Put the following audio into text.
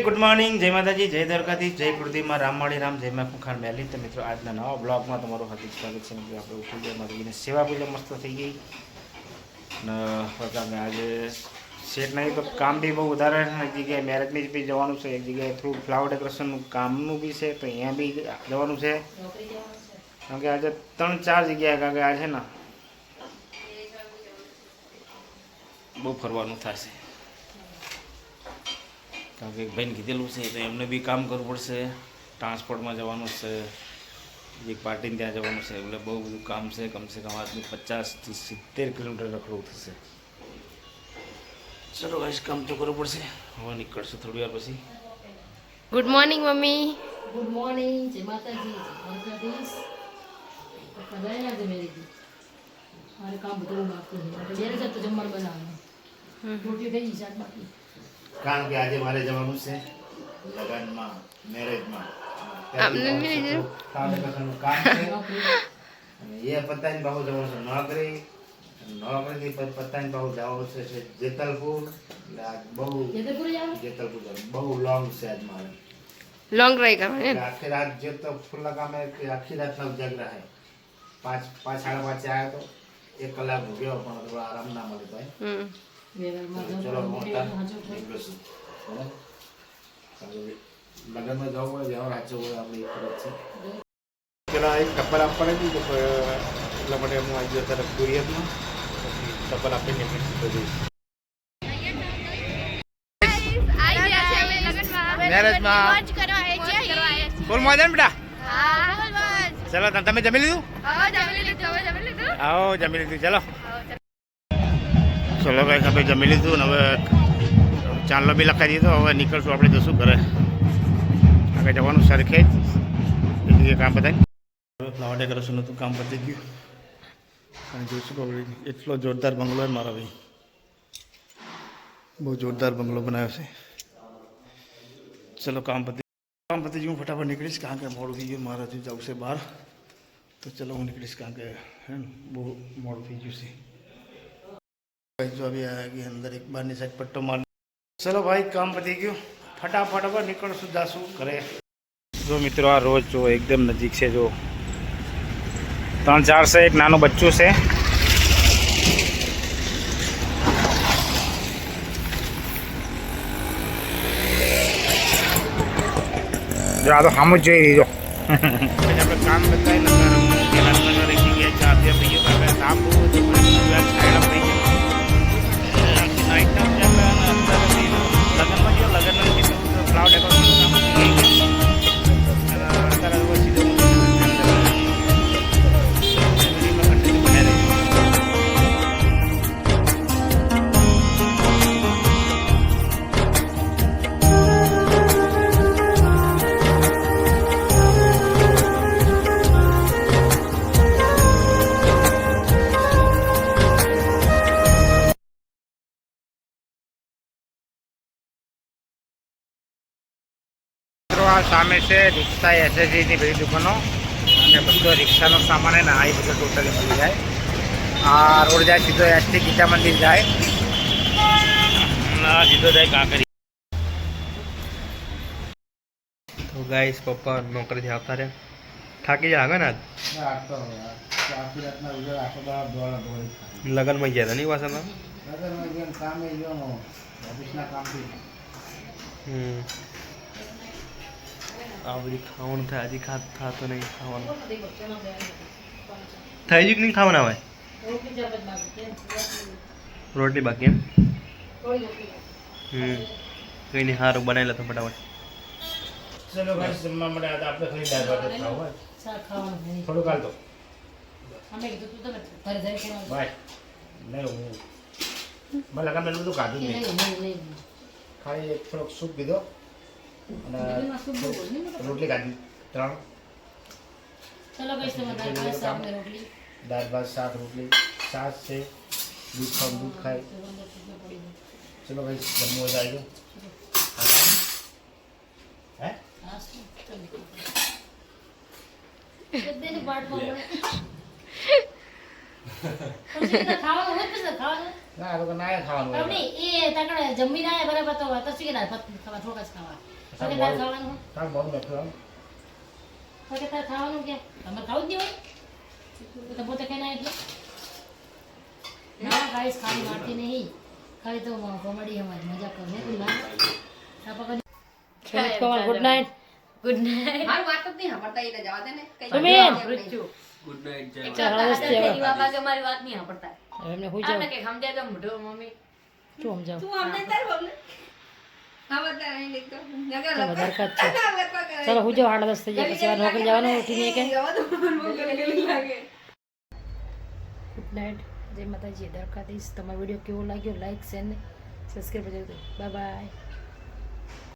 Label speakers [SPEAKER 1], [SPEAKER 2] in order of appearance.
[SPEAKER 1] Good morning, જય માતાજી, જય દ્વારકાથી, જય કુળદીમાં, રામવાળી રામ, જય માં ખુખાર મેલી. તો મિત્રો આજના નવા બ્લોગમાં તમારું હાર્દિક સ્વાગત છે. મિત્રો આપણે ઉઠી ગયા માતાજીને સેવા પૂજા મસ્ત થઈ ગઈ ને આજે સેટ નહીં તો કામ બી બહુ વધારે છે. એક જગ્યાએ મેરેજની બી જવાનું છે, એક જગ્યાએ થોડું ફ્લાવર ડેકોરેશનનું કામનું બી છે, તો અહીંયા બી જવાનું છે. કારણ કે આજે 3-4 જગ્યાએ કારણ કે આજે છે ને બહુ ફરવાનું થશે. કારણ કે ભાઈને કીધેલું છે તો એમને બી કામ કરવું પડશે, ટ્રાન્સપોર્ટમાં જવાનું છે, એક પાર્ટીને ત્યાં જવાનું છે, એટલે બહુ બધું કામ છે. કમસે કમ આજનું 50 થી 70 કિલોમીટર રખડવું થશે. ચલો ગાઈસ, કામ તો કરવું પડશે. હવે નીકળશું થોડી વાર પછી.
[SPEAKER 2] Good morning mummy.
[SPEAKER 3] Good morning, જય માતાજી, જય દ્વારકાધીશ. કદાય આજે મેરેજી મારે કામ બધું બાકી છે. મેરેજ તો જમવાનું બનાવવાનું, રોટી થઈ ગઈ, શાક બાકી.
[SPEAKER 1] કારણ કે આજે મારે જવાનું છે લગ્નમાં, મેરેજમાં. કામ છે અને એ પતાવીને બહુ જવાનું છે નોકરી. નોકરીથી પતાવીને બહુ જવાનું છે જેતલપુર. એટલે આજ બહુ જેતલપુર બહુ લોંગ છે આજ મારે.
[SPEAKER 2] લોંગ ડ્રાઈવ કરવાની
[SPEAKER 1] આખી રાત જે તો ફૂલ કામે આખી રાત ઉજાગ રહે. 5-5:30 આવ્યો તો 1 કલાક ભૂગ્યો, પણ થોડો આરામ ના મળે ભાઈ. ચલો લગ્નમાં જવું હોય વ્યવહાર સાચો હોય આપણી ફરજ છે. પેલા એક ટપ્પલ આપવાને દીધું તો એટલા માટે હું આવી ગયો ત્યારે કુરિયરમાં. પછી ટપ્પલ આપીને સીધો જઈશ મેરેજમાં. બોલ મોજન બેટા. ચલો તમે જમી લીધું? આવો જમી લીધું. ચલો ચલો ભાઈ, આપણે જમી લીધું ને હવે ચાંદલો બી લખાઈ દીધો. હવે નીકળશું, આપણે જશું ઘરે. આગળ જવાનું સરખે જ કામ બતાવી. હવે ફ્લાવર ડેકોરેશનનું તો કામ પતી ગયું અને જોઈશું આપણે એટલો જોરદાર બંગલો છે મારા ભાઈ. બહુ જોરદાર બંગલો બનાવ્યો છે. ચલો કામ પતી ગયું, ફટાફટ નીકળીશ કારણ કે મોડું થઈ ગયું. મારાથી જવું છે બહાર, તો ચલો હું નીકળીશ કારણ કે હે ને બહુ મોડું થઈ ગયું છે. જો અભી આएगी અંદર, એક બારની સાઈડ પટ્ટો માર. ચલો ભાઈ, કામ પતી ગયું, ફટાફટ હવે નીકળશું, જાશું ઘરે. જો મિત્રો, આ રોજ જો એકદમ નજીક છે. જો 3-4 છે, એક નાનું બચ્ચું છે. જો આ તો સામું જ જોઈ લીધો. આપણે કામ બતાવી સામે છે રિક્ષા, એસએસજીની બધી દુકાનો અને બધો રિક્ષાનો સામાન ને આ બધો ટોટલી મળી જાય. આ રોડ જાય સીધો એસટી ગીતા મંદિર જાય, સીધો જાય કાંકરી.
[SPEAKER 4] તો ગાઈસ, પપ્પા નોકરીથી આવતા રહ્યા, થાકી જાય આગળ ને લગ્નમાં ગયા હતા નહીં વાસણમાં. આ બધી ખાવાનું થાય, હજી ખાતો નહીં. ખાવાનું થઈ ગયું કે નહીં ખાવાના હોય? રોટલી બાકી એમ? કંઈ નહીં, સારું બનાવી લેતો ફટાફટ.
[SPEAKER 1] ચલો ભાઈ, જમવા માટે આપણે ખાલી દાળ ભાત જ ખાવું હોય. થોડું કાલ તો ભાઈ નહીં, હું લગન મેં બધું કાઢું નહીં, ખાલી થોડોક સૂપ પીધો અને રોટલી કાઢી 3. દાળ ભાત, શાક, રોટલી, છાશ છે, દૂધ ખાવ દૂધ ખાય. ચલો ભાઈ, જમવું હોય તો હે ના આ લોકો ના ખાવાનું
[SPEAKER 3] હવે નહીં, એ તકડે જમીને આયા બરાબર તો તસવી ના ખાવા થોડા જ ખાવા. તો કે તારે ખાવાનું હોય?
[SPEAKER 1] તાર બહુ નથી
[SPEAKER 3] તો કે તારે ખાવાનું કે તમારે ખાવું જ નહીં હોય તો પોતે કઈ ના એટલે ના ગાઈસ ખાલી મારતી નહીં, ખાલી તો કોમેડી હમારી મજાક કરે ને લાગે. ખેત કમર ગુડ નાઈટ. Good night.
[SPEAKER 5] મારું વાત જ નહીં સાંભળતા એને જવા દે ને. કઈ
[SPEAKER 3] સુમીન.
[SPEAKER 4] ગુડ નાઇટ જય
[SPEAKER 3] ચાલ હવે
[SPEAKER 5] તેરી બાબા કે મારી વાત નહીં સાંભળતા.
[SPEAKER 3] એમને હુઈ
[SPEAKER 5] આમને
[SPEAKER 3] જાવ.
[SPEAKER 5] કે સમજાય તો મોઢો મમ્મી.
[SPEAKER 3] શું સમજાવ?
[SPEAKER 5] તું અમને તાર બોલ. સાંભળતા નહીં દેખતો. નગર
[SPEAKER 3] તો વધારે કાચ છે.
[SPEAKER 5] લખવા કરે.
[SPEAKER 3] ચાલો હુઈ જાવ, 8:30 થઈ જાય પછી વાર નોકરી જવાનું ઉઠીને કે
[SPEAKER 5] જવા દો, બહુ ગલી લાગે.
[SPEAKER 3] Good night. જય માતાજી. દ્વારકાધીશ. તમારો વિડીયો કેવો લાગ્યો લાઈક શેર ને સબસ્ક્રાઈબ કરજો. Bye bye.